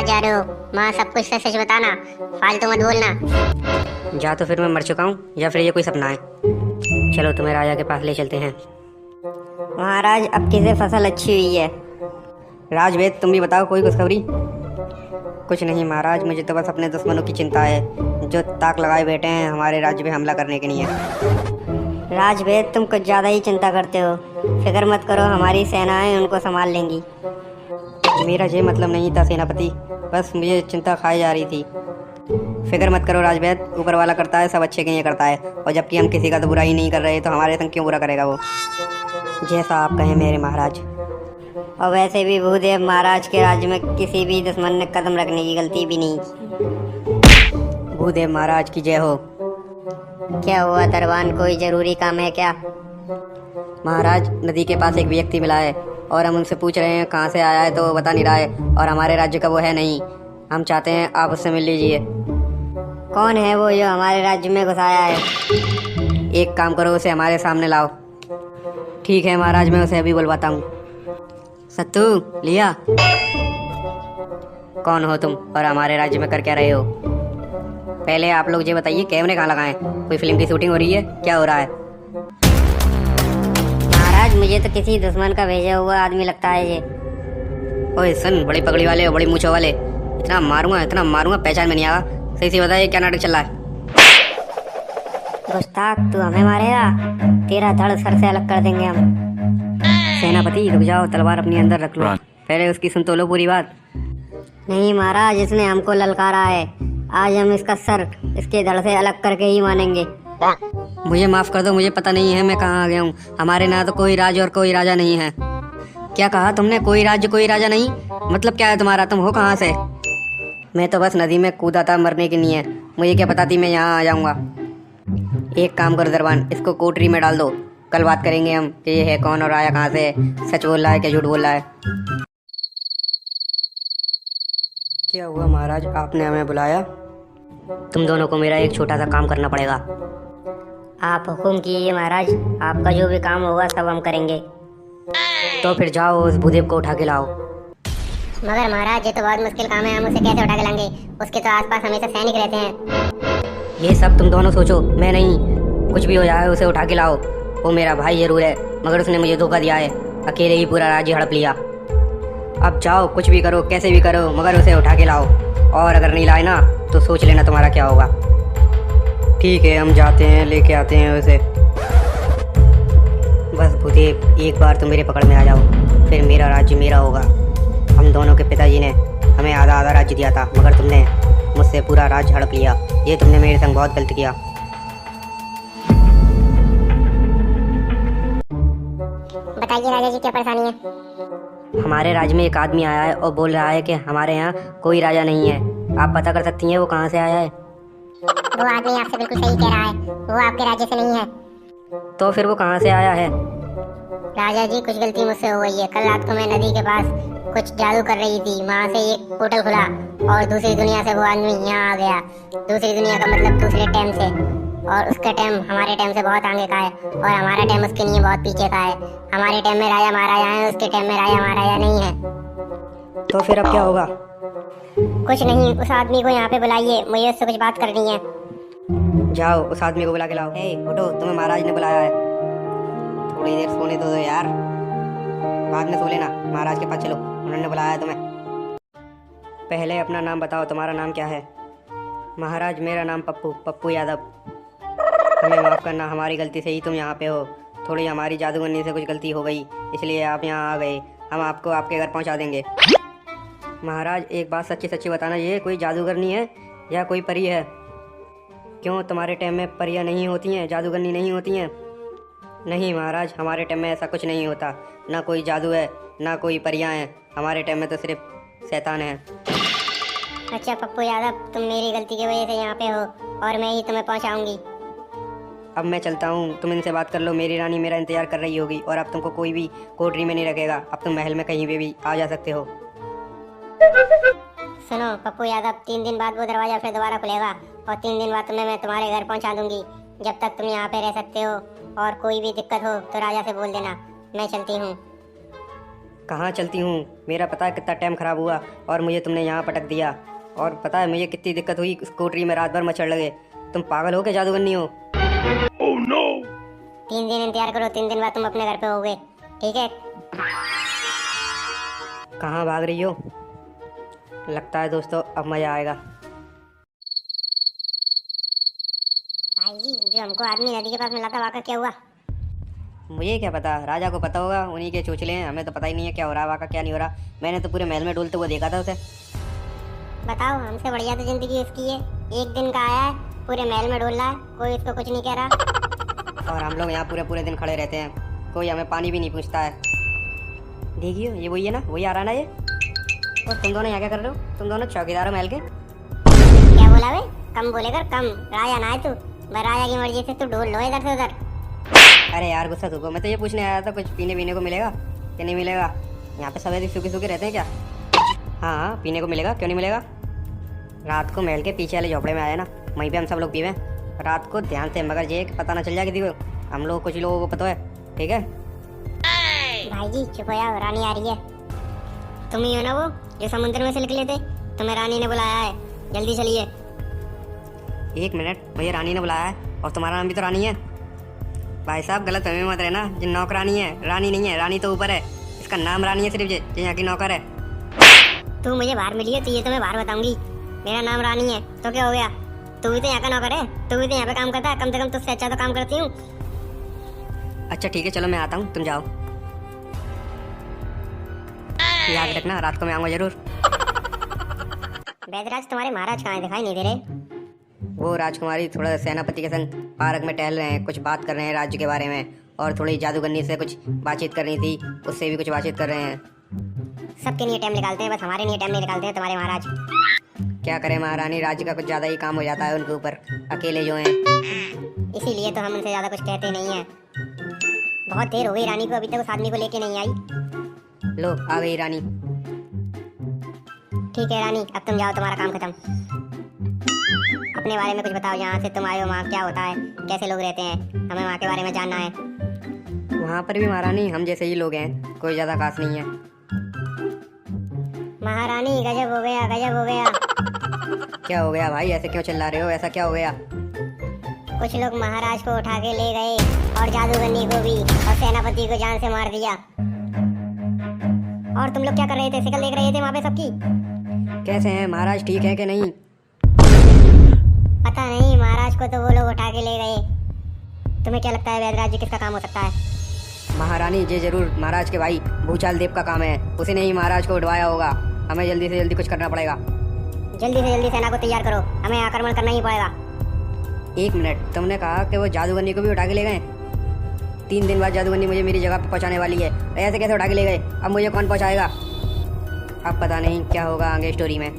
कहाँ जा रहे हो? माँ सब कुछ सच सच बताना, फालतू मत बोलना। जा तो फिर मैं मर चुका हूँ या फिर ये कोई सपना है। चलो तुम्हें राजा के पास ले चलते हैं। महाराज अब किसे फसल अच्छी हुई है? राजवेद तुम भी बताओ कोई खुशखबरी। कुछ नहीं महाराज, मुझे तो बस अपने दुश्मनों की चिंता है जो ताक लगाए बैठे हैं हमारे राज्य पे हमला करने के लिए। राजवेद तुम कुछ ज़्यादा ही चिंता करते हो। फिक्र मत करो, हमारी सेनाएं उनको संभाल लेंगी। मेरा ये मतलब नहीं था सेनापति, बस मुझे चिंता खाई जा रही थी। फिक्र मत करो राजवेद, ऊपर वाला करता है सब अच्छे के लिए करता है, और जबकि हम किसी का तो बुरा ही नहीं कर रहे तो हमारे संग क्यों बुरा करेगा वो। जैसा आप कहें मेरे महाराज। और वैसे भी भूदेव महाराज के राज्य में किसी भी दुश्मन ने कदम रखने की गलती भी नहीं की। भूदेव महाराज की जय हो। क्या हुआ दरबान, कोई जरूरी काम है क्या? महाराज नदी के पास एक व्यक्ति मिला है और हम उनसे पूछ रहे हैं कहाँ से आया है तो वो बता नहीं रहा है, और हमारे राज्य का वो है नहीं। हम चाहते हैं आप उससे मिल लीजिए। कौन है वो जो हमारे राज्य में घुस आया है? एक काम करो, उसे हमारे सामने लाओ। ठीक है महाराज, मैं उसे अभी बुलवाता हूँ। सत्तू लिया, कौन हो तुम और हमारे राज्य में कर क्या रहे हो? पहले आप लोग ये बताइए कैमरे कहाँ लगाएं? कोई फिल्म की शूटिंग हो रही है, क्या हो रहा है? महाराज मुझे तो किसी दुश्मन का भेजा हुआ आदमी लगता है ये। ओए सुन, बड़ी पगड़ी वाले और बड़ी मूंछों वाले, इतना मारूंगा पहचान में नहीं आया। सही से बताइए क्या नाटक चल रहा है? गुस्ताख, तू हमें मारेगा? तेरा धड़ सर से अलग कर देंगे हम। सेनापति रुक जाओ, तलवार अपनी अंदर रख लो, पहले उसकी सुन तो लो पूरी बात। नहीं महाराज, इसने हमको ललकारा है, आज हम इसका सर इसके धड़ से अलग करके ही मानेंगे। मुझे माफ कर दो, मुझे पता नहीं है मैं कहाँ आ गया हूँ। हमारे यहाँ तो कोई राज और कोई राजा नहीं है। क्या कहा तुमने? कोई राज्य कोई राजा नहीं? मतलब क्या है तुम्हारा? तुम हो कहाँ से? मैं तो बस नदी में कूदा था मरने के लिए, मुझे क्या पता थी मैं यहाँ आ जाऊँगा। एक काम करो दरबान, इसको कोठरी में डाल दो, कल बात करेंगे हम कि ये है कौन और आया कहाँ से, सच बोल रहा है क्या झूठ बोल रहा है। क्या हुआ महाराज, आपने हमें बुलाया? तुम दोनों को मेरा एक छोटा सा काम करना पड़ेगा। आप हुक्म कीजिए महाराज, आपका जो भी काम होगा सब हम करेंगे। तो फिर जाओ उस भूदेव को उठा के लाओ। मगर महाराज ये तो बहुत मुश्किल काम है, हम उसे कैसे उठा के लाएंगे? उसके तो आसपास हमेशा सैनिक रहते हैं। ये सब तुम दोनों सोचो, मैं नहीं। कुछ भी हो जाए उसे उठा के लाओ। वो मेरा भाई जरूर है, मगर उसने मुझे धोखा दिया है, अकेले ही पूरा राज्य हड़प लिया। अब जाओ, कुछ भी करो, कैसे भी करो, मगर उसे उठा के लाओ। और अगर नहीं लाए ना तो सोच लेना तुम्हारा क्या होगा। ठीक है, हम जाते हैं, लेके आते हैं उसे। बस भूदेव, एक बार तो मेरे पकड़ में आ जाओ, फिर मेरा राज्य मेरा होगा। हम दोनों के पिताजी ने हमें आधा आधा राज्य दिया था, मगर तुमने मुझसे पूरा राज्य हड़प लिया। ये तुमने मेरे संग बहुत गलत किया। बताइए राजा जी, क्या परेशानी है? हमारे राज्य में एक आदमी आया है और बोल रहा है कि हमारे यहाँ कोई राजा नहीं है। आप पता कर सकती हैं वो कहाँ से आया है? वो आदमी आपसे बिल्कुल सही कह रहा है, वो आपके राज्य से नहीं है। तो फिर वो कहाँ से आया है? राजा जी कुछ गलती मुझसे हो गई है। कल रात को मैं नदी के पास कुछ जादू कर रही थी, वहाँ से एक पोर्टल खुला और दूसरी दुनिया से वो आदमी यहाँ आ गया। दूसरी दुनिया का मतलब दूसरे टाइम से, और उसका टाइम हमारे टाइम से बहुत आगे का है, और हमारा टाइम उसके लिए बहुत पीछे का है। हमारे टाइम में राजा महाराजा है, उसके टाइम में राजा महाराजा नहीं है। तो फिर अब क्या होगा? कुछ नहीं, उस आदमी को यहाँ पे बुलाइए, मुझे उससे कुछ बात करनी है। जाओ उस आदमी को बुला के लाओ। हे उठो, तुम्हें महाराज ने बुलाया है। थोड़ी देर सोने दो यार, बाद में सो लेना। महाराज के पास चलो, उन्होंने बुलाया है तुम्हें। पहले अपना नाम बताओ, तुम्हारा नाम क्या है? महाराज मेरा नाम पप्पू यादव। हमें माफ़ करना, हमारी गलती से ही तुम यहाँ पे हो। थोड़ी हमारी जादूगरनी से कुछ गलती हो गई, इसलिए आप यहाँ आ गए। हम आपको आपके घर पहुँचा देंगे। महाराज एक बात सच्ची सच्ची बताना, ये कोई जादूगरनी है या कोई परी है? क्यों, तुम्हारे टाइम में परियां नहीं होती हैं, जादूगरनी नहीं होती हैं? नहीं महाराज, हमारे टाइम में ऐसा कुछ नहीं होता, ना कोई जादू है ना कोई परियां हैं। हमारे टाइम में तो सिर्फ शैतान है। अच्छा पप्पू यादव, तुम मेरी गलती की वजह से यहाँ पे हो और मैं ही तुम्हें पहुँचाऊंगी। अब मैं चलता हूँ, तुम इनसे बात कर लो। मेरी रानी मेरा इंतजार कर रही होगी, और अब तुमको कोई भी कोठरी में नहीं रखेगा। अब तुम महल में कहीं पे भी आ जा सकते हो। सुनो पप्पू यादव, 3 दिन बाद वो दरवाजा फिर दोबारा खुलेगा, और 3 दिन बाद तुम्हें मैं तुम्हारे घर पहुँचा दूंगी। जब तक तुम यहाँ पे रह सकते हो, और कोई भी दिक्कत हो तो राजा से बोल देना। मैं चलती हूँ। कहाँ चलती हूँ? मेरा पता है कितना टाइम खराब हुआ और मुझे तुमने यहाँ पटक दिया। और पता है मुझे कितनी दिक्कत हुई, स्कूटरी में रात भर मच्छर लगे। तुम पागल हो क्या जादूगरनी हो? 3 दिन इंतजार करो, 3 दिन बाद तुम अपने घर पे होगे, ठीक है? कहाँ भाग रही हो? लगता है दोस्तों अब मजा आएगा। भाई जी, जो हमको आदमी नदी के पास मिला था वहाँ का क्या हुआ? मुझे क्या पता, राजा को पता होगा, उन्हीं के चोचले हैं। हमें तो पता ही नहीं है क्या हो रहा है, वहाँ का क्या नहीं हो रहा। मैंने तो पूरे महल में डोलते हुए देखा था उसे। बताओ, हमसे बढ़िया तो जिंदगी उसकी है। एक दिन का आया है, पूरे महल में डोल रहा है, कोई उसको कुछ नहीं कह रहा। और हम लोग यहाँ पूरे पूरे दिन खड़े रहते हैं, कोई हमें पानी भी नहीं पूछता है। देखियो ये वही है ना, वही आ रहा है ना ये। और तुम दोनों यहाँ क्या कर रहे हो? तुम दोनों चौकीदार हो महल के? क्या बोला वे? कम बोले कर, कम। राजा ना है तू, बस राजा की मर्जी से तू ढोल लो इधर से उधर। अरे यार गुस्सा थूको, मैं तो ये पूछने आया था कुछ पीने को मिलेगा कि नहीं मिलेगा? यहाँ पे सब ऐसे सूखे सूखे रहते हैं क्या? हाँ हाँ, पीने को मिलेगा, क्यों नहीं मिलेगा? रात को महल के पीछे वाले झोपड़े में आए ना, वहीं पे हम सब लोग पीवे रात को ध्यान से, मगर ये कि पता ना चल जाए किसी को। हम लोग कुछ लोगों को पता है, ठीक है? भाई जी चुप हो जाओ, रानी आ रही है। तुम ही हो ना वो जो समुद्र में से निकले थे? तुम्हें रानी ने बुलाया है, जल्दी चलिए। 1 मिनट, मुझे रानी ने बुलाया है और तुम्हारा नाम भी तो रानी है। भाई साहब गलत फहमी मत रहना, जो नौकरानी है रानी नहीं है, रानी तो ऊपर है। इसका नाम रानी है सिर्फ, जो यहाँ की नौकर है। तू मुझे बाहर मिली है तो ये तो मैं बाहर बताऊंगी। मेरा नाम रानी है तो क्या हो गया? तू भी तो यहाँ का नौकर है, तू भी तो यहाँ पे काम करता है, कम से कम तुझसे अच्छा तो काम करती हूँ। अच्छा ठीक है, चलो मैं आता हूँ, तुम जाओ। याद रखना रात को मैं आऊँगा जरूर। बैदराज, तुम्हारे महाराज कहाँ हैं? दिखाई नहीं दे रहे। वो राजकुमारी थोड़ा सेनापति के संग पार्क में टहल रहे हैं, कुछ बात कर रहे हैं राज्य के बारे में, और थोड़ी जादूगरनी से कुछ बातचीत करनी थी, उससे भी कुछ बातचीत कर रहे हैं। सबके लिए टाइम निकालते हैं, बस हमारे लिए टाइम नहीं निकालते हैं तुम्हारे महाराज। क्या करें महारानी, राज्य का कुछ ज़्यादा ही काम हो जाता है उनके ऊपर, अकेले जो हैं। इसीलिए तो हम उनसे ज्यादा कुछ कहते नहीं है। बहुत देर हो गई रानी को, अभी तक उस आदमी को लेके नहीं आई। लो आ गई रानी। ठीक है रानी, अब तुम जाओ, तुम्हारा काम खत्म। अपने बारे में कुछ बताओ, यहाँ से तुम आए हो, वहाँ क्या होता है, कैसे लोग रहते हैं, हमें वहाँ के बारे में जानना है। वहाँ पर भी महारानी हम जैसे ही लोग हैं, कोई ज़्यादा खास नहीं है। महारानी गजब हो गया, गजब हो गया। क्या हो गया भाई, ऐसे क्यों चिल्ला रहे हो? ऐसा क्या हो गया? कुछ लोग महाराज को उठा के ले गए और जादूगरनी को भी, और सेनापति को जान से मार दिया। और तुम लोग क्या कर रहे थे? शिकल देख रहे थे वहाँ पे सबकी? कैसे हैं महाराज, ठीक है कि नहीं? पता नहीं, महाराज को तो वो लोग उठा के ले गए। तुम्हें क्या लगता है वैदराज जी किसका काम हो सकता है? महारानी ये जरूर महाराज के भाई भूचाल देव का काम है, उसी ने ही महाराज को उठवाया होगा। हमें जल्दी से जल्दी कुछ करना पड़ेगा। जल्दी से जल्दी सेना को तैयार करो, हमें आक्रमण करना ही पड़ेगा। 1 मिनट, तुमने कहा कि वो जादूगरनी को भी उठा के ले गए? 3 दिन बाद जादूगरनी मुझे मेरी जगह पर पहुंचाने वाली है, ऐसे कैसे उठा के ले गए? अब मुझे कौन पहुंचाएगा? अब पता नहीं क्या होगा आगे स्टोरी में।